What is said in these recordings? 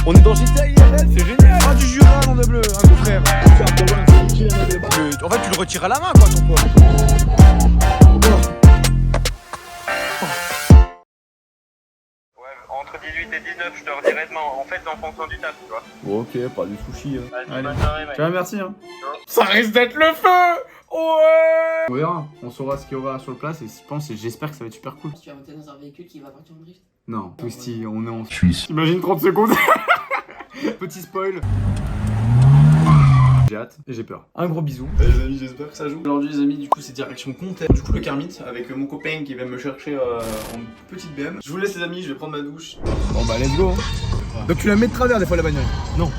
On est dans GTA IRL, c'est génial. Ah, du Jura, nom de bleu, un gros frère. En fait, tu le retires à la main, quoi, ton poids. Entre 18 et 19, je te redirai demain. En fait, en fonction du taf, tu vois. Bon, ok, pas du sushi. Allez, bonne soirée, mec. Tiens, merci. Hein. Ça risque d'être le feu. Ouais. On verra, on saura ce qu'il y aura sur le place et je pense et j'espère que ça va être super cool. Tu vas monter dans un véhicule qui va partir en drift? Non, Toasty, on est en Suisse. Imagine 30 secondes. Petit spoil. J'ai hâte et j'ai peur. Un gros bisou. Les amis, j'espère que ça joue. Aujourd'hui les amis, du coup c'est direction Comté. Du coup le Kermit avec mon copain qui va me chercher en petite BM. Je vous laisse les amis, je vais prendre ma douche. Bon bah let's go. Ouais. Donc tu la mets de travers des fois la bagnole? Non.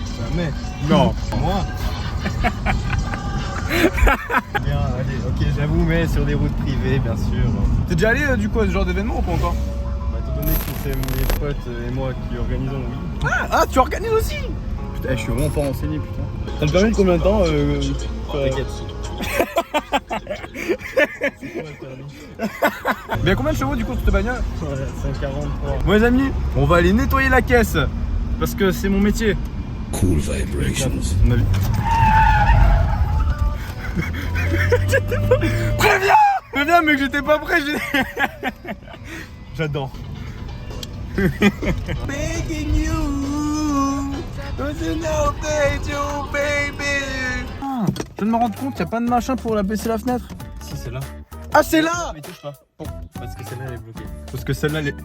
Tu la mets? Non. Moi. Bien, allez, ok, j'avoue, mais sur des routes privées, bien sûr. T'es déjà allé du coup à ce genre d'événement ou pas encore? Bah, étant donné que c'est mes potes et moi qui organisons, oui. Ah, tu organises aussi? Putain, je suis vraiment pas renseigné, putain. Ça te permet de combien de temps T'inquiète. Mais combien de chevaux du coup sur cette bagnole? 143. Bon les amis, on va aller nettoyer la caisse parce que c'est mon métier. Cool vibrations. On a vu. Préviens! Préviens mec, j'étais pas prêt, j'adore. Begging you, don't you know that you baby. Je viens de me rendre compte qu'il n'y a pas de machin pour la baisser la fenêtre. Si, c'est là. Ah c'est là! Mais touche pas. Bon, parce que celle-là, elle est bloquée. Parce que celle-là elle est...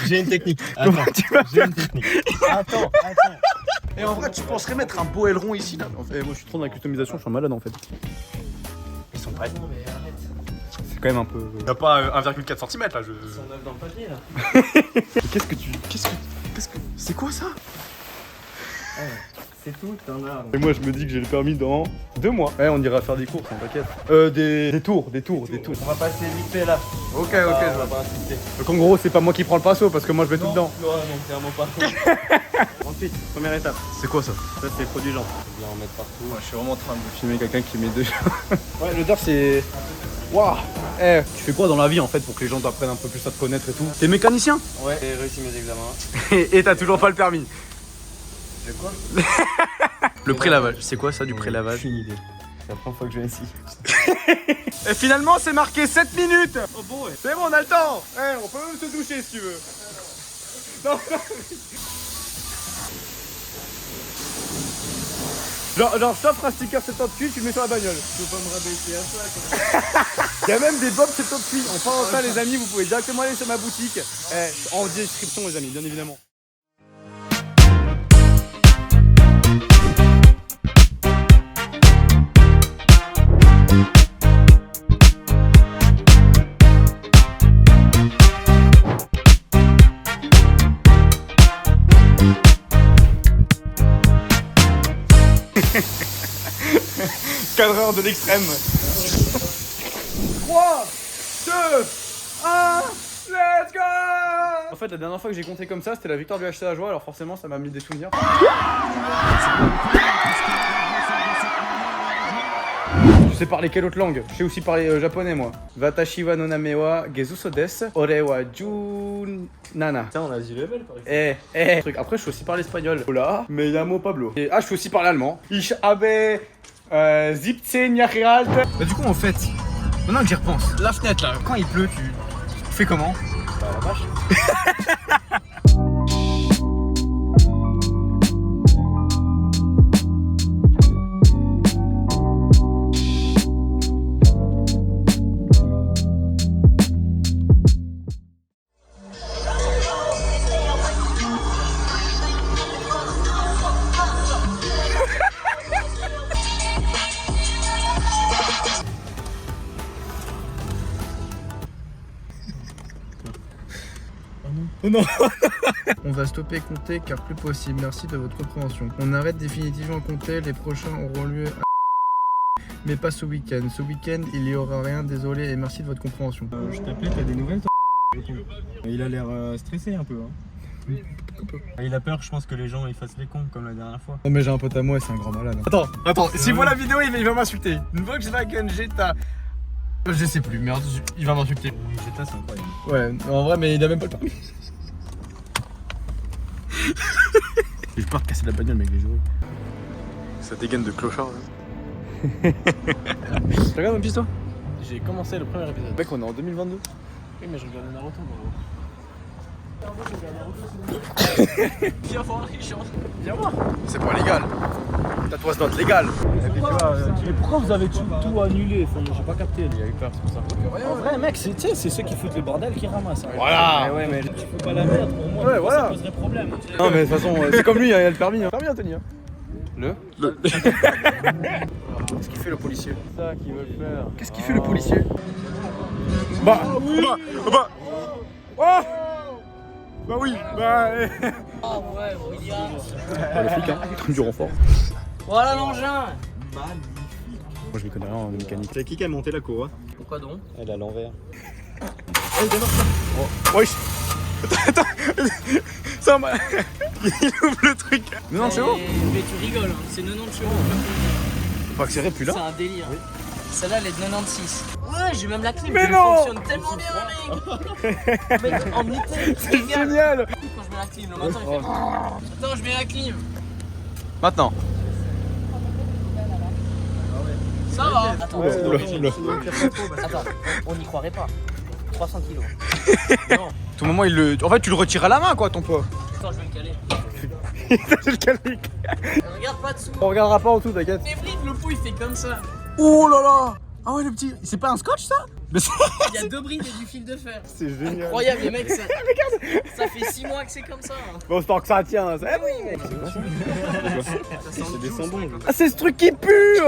J'ai une technique. Comment Attends, tu vas j'ai faire? une technique. Attends. Et en vrai tu penserais mettre un beau aileron ici là. En fait, moi je suis trop dans la customisation, je suis un malade en fait. Ils sont prêts. Non, mais arrête. C'est quand même un peu... Y'a pas 1,4 cm là, je... Ils sont neufs dans le papier là. Qu'est-ce que tu... Qu'est-ce que... C'est quoi ça? C'est tout, t'en as. Et moi je me dis que j'ai le permis dans 2 mois. Ouais, on ira faire des courses, hein, t'inquiète. Des tours. On va passer vite fait là. Ok, On je va vois. pas insister. Donc en gros, c'est pas moi qui prends le pinceau parce que moi je vais tout dedans. Non, clairement pas. Ensuite, première étape. C'est quoi ça? Ça, c'est les produits lents. Faut bien en mettre partout. Ouais, je suis vraiment en train de filmer quelqu'un qui met 2. Ouais, l'odeur c'est... Waouh. Eh, tu fais quoi dans la vie en fait pour que les gens t'apprennent un peu plus à te connaître et tout? T'es mécanicien? Ouais, j'ai réussi mes examens. Et t'as toujours pas le permis? J'ai quoi? Le prélavage, c'est quoi ça du prélavage? Aucune idée. C'est la première fois que je viens ici. Et finalement c'est marqué 7 minutes. Oh bon ouais. C'est bon, on a le temps. Eh, on peut même se doucher si tu veux. Non. Genre t'offres un sticker 70 tu le mets sur la bagnole. Tu peux pas me rabaisser à ça. Il y a même des bobs 70. En parlant de ça les amis, vous pouvez directement aller sur ma boutique. En description les amis, bien évidemment. Cadreur de l'extrême. 3, 2, 1, let's go! En fait, la dernière fois que j'ai compté comme ça, c'était la victoire du HC Joie, alors forcément, ça m'a mis des souvenirs. Je sais parler quelle autre langue? Je sais aussi parler japonais, moi. Watashi wa no name wa Gezuso desu. Ore wa Junana. Putain, on a du level par exemple. Truc. Après, je sais aussi parler espagnol. Hola, me llamo Pablo. Et, je sais aussi parler allemand. Ich habe 17 Jahre alt. Bah, du coup, en fait, maintenant que j'y repense, la fenêtre là, quand il pleut, tu fais comment? Bah, la vache. Oh non. On va stopper compter car plus possible, merci de votre compréhension. On arrête définitivement compter, les prochains auront lieu à... mais pas ce week-end. Ce week-end, il n'y aura rien, désolé et merci de votre compréhension. Je t'appelais, t'as des nouvelles toi? Il a l'air stressé un peu. Hein. Il a peur, je pense que les gens ils fassent les cons comme la dernière fois. Oh mais j'ai un pote à moi et c'est un grand malade. Attends, s'il voit la vidéo, il va m'insulter. Une Volkswagen Jetta. Je sais plus, merde, il va m'insulter. Oui, Jetta, c'est incroyable. Ouais, en vrai, mais il a même pas le permis. J'ai peur de casser la bagnole avec les jouets. Ça dégaine de clochard. Tu regardes One Piece toi? J'ai commencé le premier épisode. Mec, on est en 2022. Oui, mais je regardais Naruto, moi. Viens voir les gens. Viens voir. C'est pas légal. Tatouage doit être légal. Mais pourquoi vous avez tout annulé? Enfin, j'ai pas capté. Il y a eu peur, c'est pour ça. En vrai, mec, c'est ceux qui foutent le bordel qui ramassent. Hein. Voilà. Ouais, mais tu fous pas la merde pour moi. Ouais, voilà. Ça poserait problème. Non, mais de toute façon, c'est comme lui, il y a le permis. Permis, Anthony. Qu'est-ce qu'il fait le policier? C'est ça qu'ils veulent faire. Qu'est-ce qu'il fait le policier? Bah oui. Bah oui. Bah. Ah ouais, William. Le flic, hein. Comme du renfort. Voilà l'engin. Moi, je m'y connais rien en mécanique. C'est qui a monté la cour? Pourquoi donc? Elle est à l'envers. Wesh. Attends. Ça m'a. Il ouvre le truc. Mais non, c'est bon. Mais tu rigoles, hein. C'est 90 euros. Faut accélérer plus là. C'est un délire. Oui. Celle-là, elle est de 96. Ouais, j'ai même la clim. Mais elle non. fonctionne tellement bien, mec. Mec, en été, C'est génial. quand je mets la clim, le matin, il fait. Attends, je mets la clim. Maintenant. Ça va. Attends, Ouais, attends, on n'y croirait pas. 300 kilos. Non. Tout moment, il le. En fait, tu le retires à la main, quoi, ton poids. Attends, je vais le caler. C'est le calique. Regarde pas dessous. On regardera pas en tout, t'inquiète. Mais Brice, le pot, il fait comme ça. Oh là là. Ah ouais, le petit. C'est pas un scotch, ça? Mais c'est. Il y a 2 brides et du fil de fer. C'est génial. Incroyable, les mecs, ça. Ça fait 6 mois que c'est comme ça. Hein. Bon, c'est que ça tient. Ah oui, mec. C'est des sambons. Ah, c'est ce truc qui pue.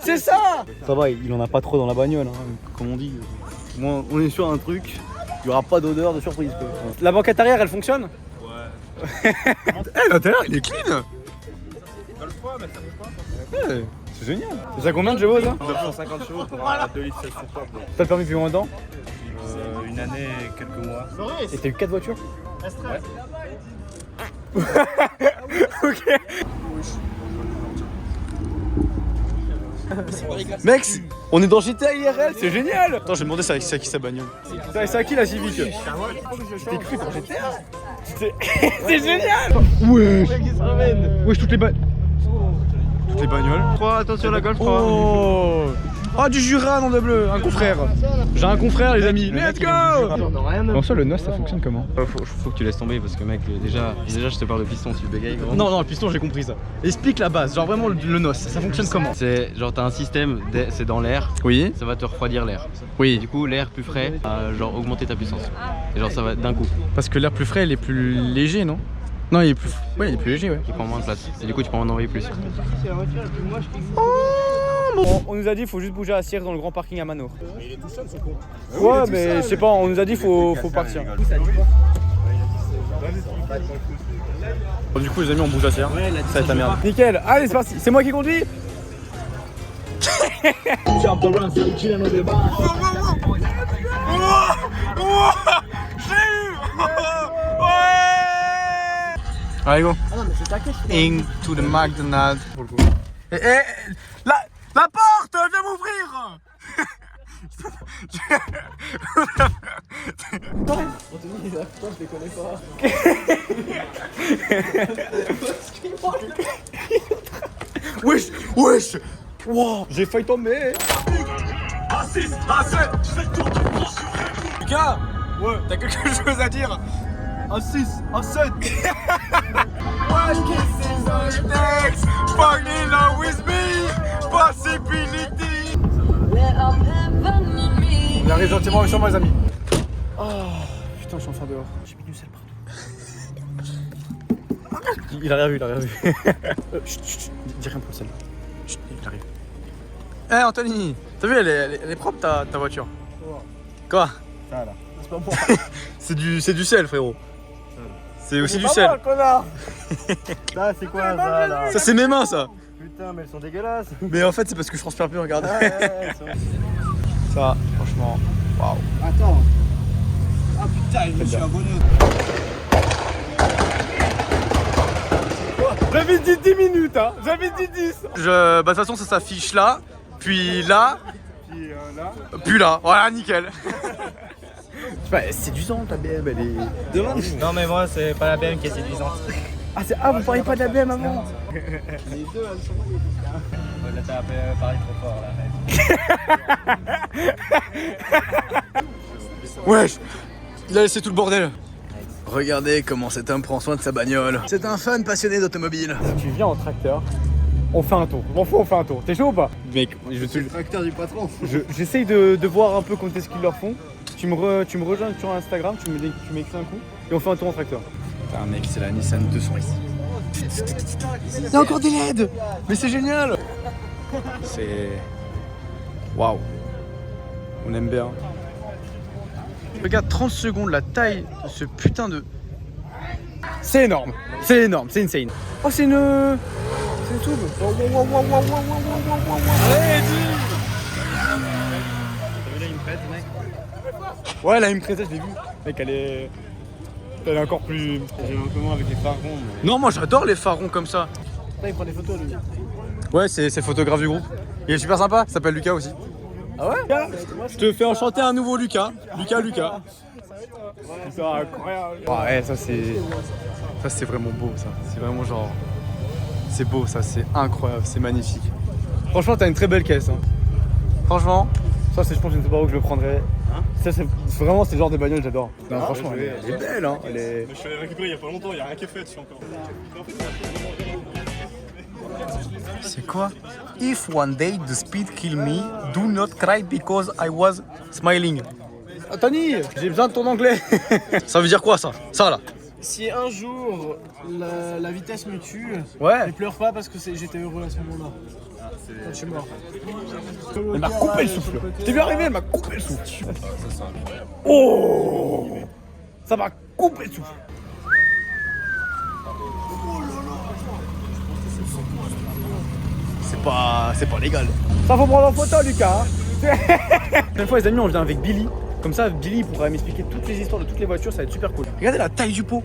C'est ça. Ça va, il en a pas trop dans la bagnole, hein, comme on dit. Moi, on est sur un truc, il y aura pas d'odeur de surprise. Quoi. La banquette arrière, elle fonctionne? Ouais. Eh, l'intérieur, il est clean. Ouais, c'est génial. C'est ça combien de chevaux, ça? 950 chevaux pour 2 litres 7 T'as le permis depuis combien de temps? Une année et quelques mois. Et t'as eu 4 voitures? Ouais. Ok. Mec, on est dans GTA IRL, c'est génial. Attends, j'ai demandé c'est à qui sa bagnole. C'est à qui la Civic? T'es cru dans GTA? C'est génial. Wesh. Wesh, toutes les bagnoles. 3, attention la Golf 3. Oh. Ah, du Jura, nom de bleu, un confrère. J'ai un confrère, les amis. Let's go. En soi, le NOS, ça fonctionne comment? Faut que tu laisses tomber parce que mec, déjà je te parle de piston, tu bégayes gros. Non, le piston, j'ai compris ça. Explique la base, genre vraiment le NOS, ça fonctionne comment? C'est genre t'as un système, c'est dans l'air, Oui. ça va te refroidir l'air. Oui. Et du coup l'air plus frais va genre augmenter ta puissance. Et genre ça va d'un coup, Parce que l'air plus frais, il est plus léger, non? Non, il est plus. Ouais, il est plus léger, ouais. il prend moins de place. Et du coup tu peux en envoyer plus. On nous a dit qu'il faut juste bouger à Sierre dans le grand parking à Mano. Mais il est tout seul ce con. Ouais, mais je sais pas, on nous a dit qu'il faut partir. Bon, du coup, les amis, on bouge à Sierre. Ça va être la merde. Nickel, allez, c'est parti. C'est moi qui conduis. Allez, go. Ah non, mais c'est ta caisse. Into the McDonald's. La porte, viens m'ouvrir. Anthony, là, putain, je les connais pas. Wesh. Wow, j'ai failli tomber. Lucas, ouais, t'as quelque chose à dire? Un 6, un 7. One kiss is all it takes. Fall in love with me. Possibility. On arrive gentiment sur moi, les amis. Oh putain, je suis enfin dehors. J'ai mis du sel partout. Il a rien vu. Chut, dis rien pour le sel. Chut, il arrive. Eh Anthony, t'as vu, elle est propre ta voiture. Quoi? Ça là. C'est pas moi. c'est du sel, frérot. C'est aussi du sel. Connard. Ça c'est quoi ça là? Ça c'est mes mains, ça. Putain mais elles sont dégueulasses. Mais en fait c'est parce que je transpire plus, regardez. Ouais, Ça, franchement, waouh. Attends. Ah putain, je me suis abonné. J'avais dit 10 minutes, hein. J'avais dit 10. Bah de toute façon ça s'affiche là, puis là, puis là. Voilà, nickel. C'est séduisant ta BM, elle est... Non mais moi c'est pas la BM qui est séduisante. Ah, vous parliez pas de la BM avant? Là, t'as parlé trop fort là. Wesh, il a laissé tout le bordel. Regardez comment cet homme prend soin de sa bagnole. C'est un fan passionné d'automobile. Tu viens en tracteur, on fait un tour. M'en fous, on fait un tour. T'es chaud ou pas? Mec, je te le Tracteur du patron. j'essaye de voir un peu quand est-ce qu'ils leur font. Tu me rejoins sur Instagram, tu m'écris un coup et on fait un tour en tracteur. Putain mec, c'est la Nissan 200 ici. Il y a encore des LED. Mais c'est génial. C'est... Waouh. On aime bien. Regarde 30 secondes la taille de ce putain de... C'est énorme, c'est insane. Oh, c'est une tube. Allez, ouais, là, il me prête, je l'ai vu. Mec, elle est encore plus... J'ai un peu moins avec les phares ronds. Mais... Non, moi j'adore les phares ronds comme ça. il prend des photos, lui. Ouais, c'est le photographe du groupe. Il est super sympa, il s'appelle Lucas aussi. Ah ouais? Je te fais enchanter un nouveau Lucas. Lucas. C'est incroyable. Ouais, ça c'est vraiment beau ça. C'est vraiment genre... C'est beau ça, c'est incroyable, c'est magnifique. Franchement, t'as une très belle caisse. Hein. Franchement, Ça, je pense que je ne sais pas où je le prendrais. Ça, c'est vraiment ce genre de bagnole, j'adore. Non, franchement, elle est belle. Hein. Elle est... Je suis allé récupérer il y a pas longtemps, il n'y a rien qui est fait dessus encore. c'est quoi? If one day the speed kill me, do not cry because I was smiling. Ah, Tony, j'ai besoin de ton anglais. Ça veut dire quoi ça? Ça là? Si un jour la vitesse me tue, Ouais. ne pleure pas parce que j'étais heureux à ce moment-là. Quand je suis mort. Elle m'a coupé le souffle. T'es vu arriver, elle m'a coupé le souffle. Oh, ça m'a coupé le souffle. C'est pas légal. Ça faut prendre en photo, Lucas. Une fois, les amis, on vient avec Billy. Comme ça, Billy pourra m'expliquer toutes les histoires de toutes les voitures, ça va être super cool. Regardez la taille du pot.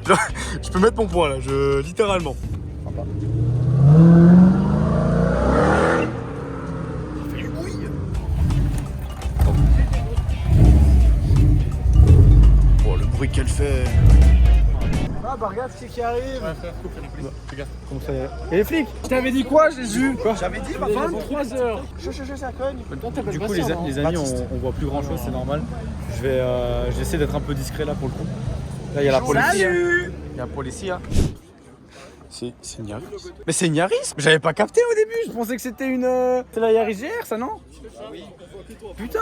Genre, je peux mettre mon poids là, littéralement. Sympa. Oh, le bruit qu'elle fait. Ah bah regarde ce qui arrive. Comment ça y est? Et les flics? Je t'avais dit quoi, Jésus? Quoi? J'avais dit 23h. Ça cogne. Du coup, les amis, on voit plus grand chose, c'est normal. J'essaie d'être un peu discret là pour le coup. Là, il y a la police. Salut. Il y a un policier. Hein. C'est une Yaris. Mais c'est une Yaris. J'avais pas capté au début. Je pensais que c'était une. C'est la Yaris GR, ça, non? Oui. Putain!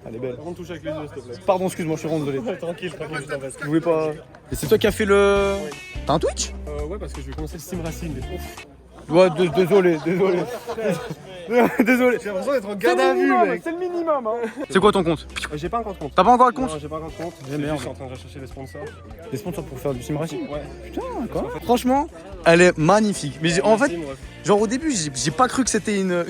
Elle est belle. On touche avec les yeux, s'il te plaît. Pardon, excuse-moi, je suis vraiment désolé. Tranquille, je t'en passe. Je voulais pas. Et c'est toi qui as fait le... T'as un Twitch? Ouais, parce que je vais commencer le sim racing. Ouais, désolé. Désolé. J'ai l'impression d'être en garde à vue, mec. C'est le minimum, hein. C'est quoi ton compte? J'ai pas encore de compte. T'as pas encore le compte? Non, j'ai pas encore de compte. Eh merde. Je suis en train de rechercher des sponsors. Des sponsors pour faire du sim racing? Ouais. Putain, quoi? Franchement, elle est magnifique. Mais en fait, Sim, ouais. genre au début, j'ai pas cru que c'était une...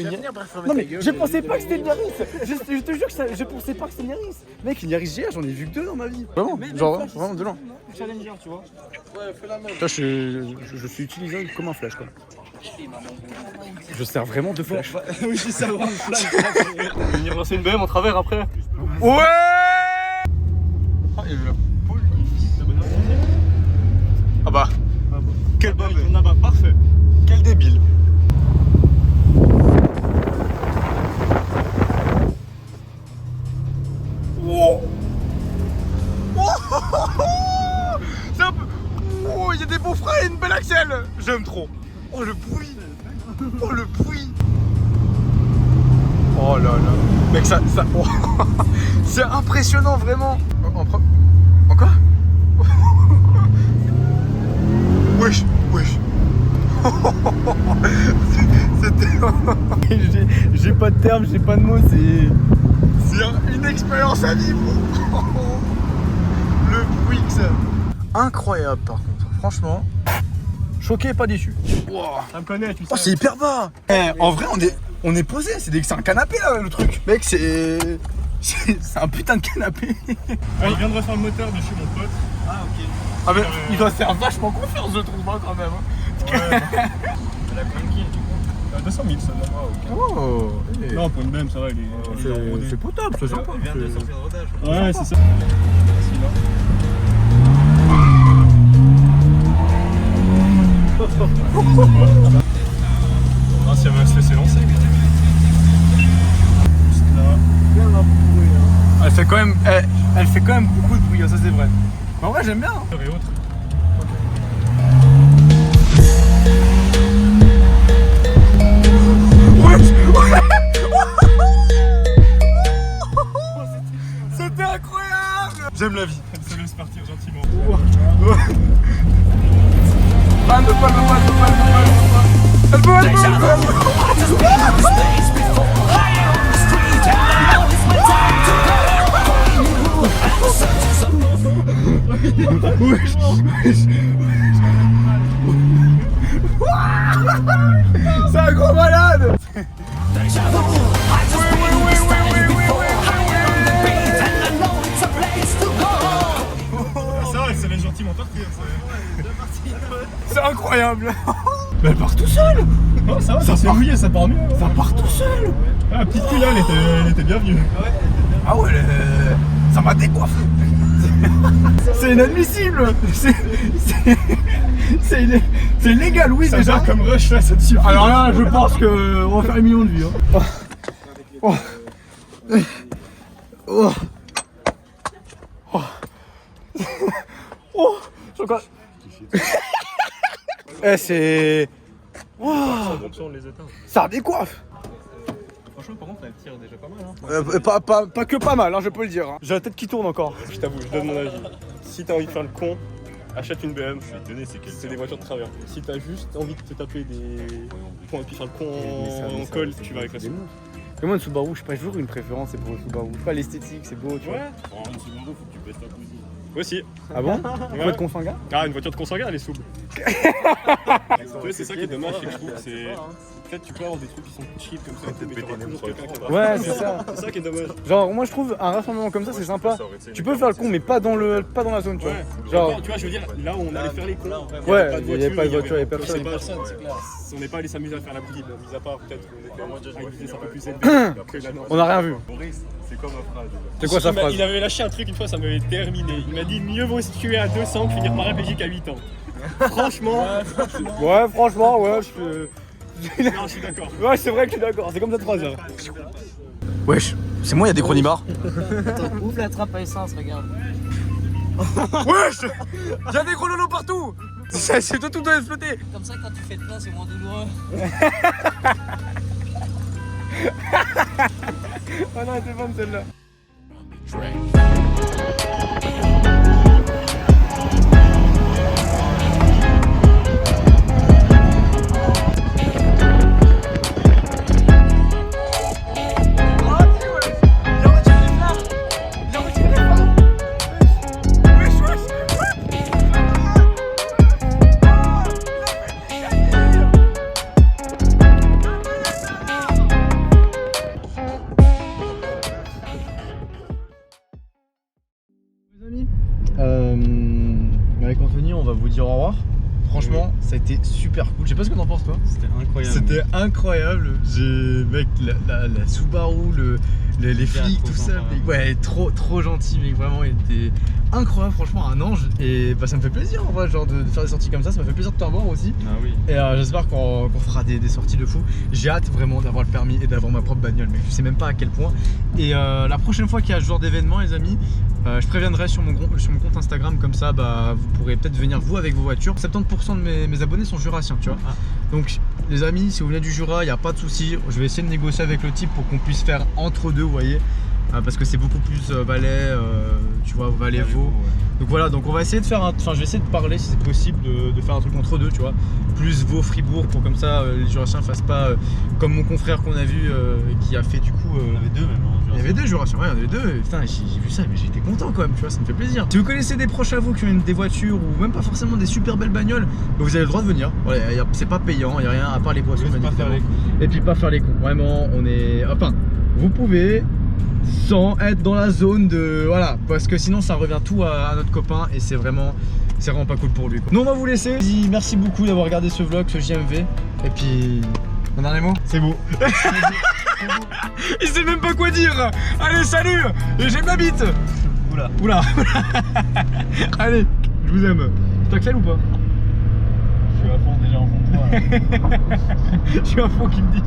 Non, mais je pensais pas que c'était une Yaris. Je te jure que je pensais pas que c'était une Yaris. Mec, une Yaris GR, j'en ai vu que deux dans ma vie. Vraiment, genre vraiment de loin. Challenger, tu vois. Toi, Je suis utilisé comme un flash, quoi. Je sers vraiment de flash. Oui, c'est ça, vraiment flash. Venir lancer une BM en travers après. Ouais. Ah, il y a eu la police. Ah bah. Quel Parfait. Quel débile. Wow. C'est un peu... Oh, il y a des beaux freins et une belle axelle. J'aime trop. Oh le bruit. Oh le bruit. Oh là là. Mec, ça... Oh. C'est impressionnant vraiment. Encore. Wesh. C'était. J'ai pas de termes, j'ai pas de mots, C'est une expérience à vivre. Le bruit que ça. Incroyable par contre, franchement. choqué, pas déçu. Wow. Ça me connaît, tu sais. Oh, c'est hyper bas. En vrai, on est posé, c'est un canapé là le truc. Mec, c'est un putain de canapé. Il vient de refaire le moteur de chez mon pote. Ah ok. Ah mais il doit se faire vachement confiance, je trouve, hein, quand même. Ouais. Elle a combien de kills du coup 200 000 ça. Oh. Non, pour une BM, ça va, il est C'est potable, c'est sympa. Il vient de sortir de rodage. Ouais, c'est ça. Ah, si elle va se laisser lancer. Elle fait quand même, elle fait quand même beaucoup de bruit, ça c'est vrai. Mais en vrai j'aime bien. Et autres. C'était incroyable. J'aime la vie. Elle se laisse partir gentiment. C'est un gros malade. Ça, elle se laisse gentiment partir. C'est incroyable. Mais elle part tout seule. Non, ça va, ça s'est mouillé, ça part mieux. Ça part tout seul. Ah, la petite fille là, elle était bienvenue. Ah ouais, ça m'a décoiffé. C'est inadmissible. C'est illégal, oui, Ça déjà. va comme rush là, ça te suffit. Alors là, je pense qu'on va faire 1 million de vues. Hein. Oh. Oh. Oh. Oh. Je crois- Eh, c'est. Wow. On les éteint. Ça décoiffe. Franchement, par contre, elle tire déjà pas mal. Hein. Pas que pas mal, hein, je peux le dire. Hein. J'ai la tête qui tourne encore. Je t'avoue, je donne mon avis. Si t'as envie de faire le con, achète une BM. Je vais te donner, c'est des voitures de travers. Si t'as juste envie de te taper des points et puis faire le con en col, tu vas avec la Subaru. Et moi, une Subaru, je sais pas, j'ai toujours une préférence, c'est pour une Subaru. Pas l'esthétique, c'est beau, tu vois. Ouais. Une Subaru, faut que tu baisses ta cousine. Aussi. Ah bon? Pour être consanguin? Ah, une voiture de consanguin, elle est souple. Tu vois, c'est ça qui est dommage, c'est que je trouve que c'est. Peut-être tu peux avoir des trucs qui sont cheap comme ça, mais t'auras toujours quelqu'un qui va. Ouais, c'est ça. C'est ça qui est dommage. Genre, moi, je trouve un rassemblement comme ça, c'est sympa. Tu peux faire le con, mais pas dans la zone, tu vois. Ouais. Genre, Tu vois, je veux dire, là où on allait faire les cons, ouais, il n'y avait pas de voiture, il n'y avait personne. On n'est pas allé s'amuser à faire la bouillie, mis à part peut-être qu'on était à une vitesse un peu plus élevée que la nôtre. On n'a rien vu. Boris, c'est quoi ma phrase? C'est quoi sa phrase? Il avait lâché un truc une fois, ça m'avait terminé. Il m'a dit mieux vaut se tuer à 200 que finir paraplégique à 8 ans. Franchement, Ouais, franchement, ouais, non, je suis d'accord. Ouais, c'est vrai que je suis d'accord, c'est comme ça 3 heures. Wesh, c'est moi, il y a des chronibars. Attends, ouvre la trappe à essence, regarde. Wesh, il y a des chronolos partout. C'est tout doit exploser. Comme ça, quand tu fais le plein, c'est moins douloureux. Oh non, elle était bonne celle-là. Avec Anthony, on va vous dire au revoir. Franchement, ça a été super cool. Je sais pas ce que t'en penses, toi. C'était incroyable. C'était incroyable. J'ai, mec, la Subaru, les flics, tout ça. Mec, ouais, trop gentil, mec. Vraiment, il était incroyable, franchement, un ange. Et bah, ça me fait plaisir, en vrai, genre de faire des sorties comme ça. Ça me fait plaisir de te revoir aussi. Ah oui. Et j'espère qu'on fera des sorties de fou. J'ai hâte vraiment d'avoir le permis et d'avoir ma propre bagnole, mec. Je sais même pas à quel point. Et la prochaine fois qu'il y a ce genre d'événement, les amis, je préviendrai sur mon compte Instagram, comme ça bah, vous pourrez peut-être venir vous avec vos voitures. 70% de mes abonnés sont jurassiens, tu vois. Donc les amis, si vous venez du Jura, il n'y a pas de souci. Je vais essayer de négocier avec le type pour qu'on puisse faire entre deux, vous voyez. Parce que c'est beaucoup plus Valais, tu vois, Valais-Vaud. Ouais. Donc voilà, donc on va essayer de faire enfin je vais essayer de parler si c'est possible de faire un truc entre deux, tu vois. Plus Vaud-Fribourg pour comme ça les Jurassiens fassent pas comme mon confrère qu'on a vu qui a fait du coup. On avait deux même. Hein, il y avait deux Jurassiens, ouais, il y en avait deux. Putain, j'ai vu ça, mais j'étais content quand même, tu vois, ça me fait plaisir. Si vous connaissez des proches à vous qui ont des voitures ou même pas forcément des super belles bagnoles, bah, vous avez le droit de venir. Voilà, c'est pas payant, il n'y a rien à part les boissons. Pas faire les cons. Et puis pas faire les cons. Vraiment, on est. Enfin, vous pouvez. Sans être dans la zone de... Voilà, parce que sinon ça revient tout à notre copain et c'est vraiment pas cool pour lui, quoi. Nous on va vous laisser. Merci beaucoup d'avoir regardé ce vlog, ce JMV. Et puis... Un dernier mot? C'est beau. Il sait même pas quoi dire. Allez, salut. Et j'aime ma bite. Oula. Allez, je vous aime. Tu t'accelles ou pas? Je suis à fond. déjà en fond de moi. Je suis à fond qui me dit.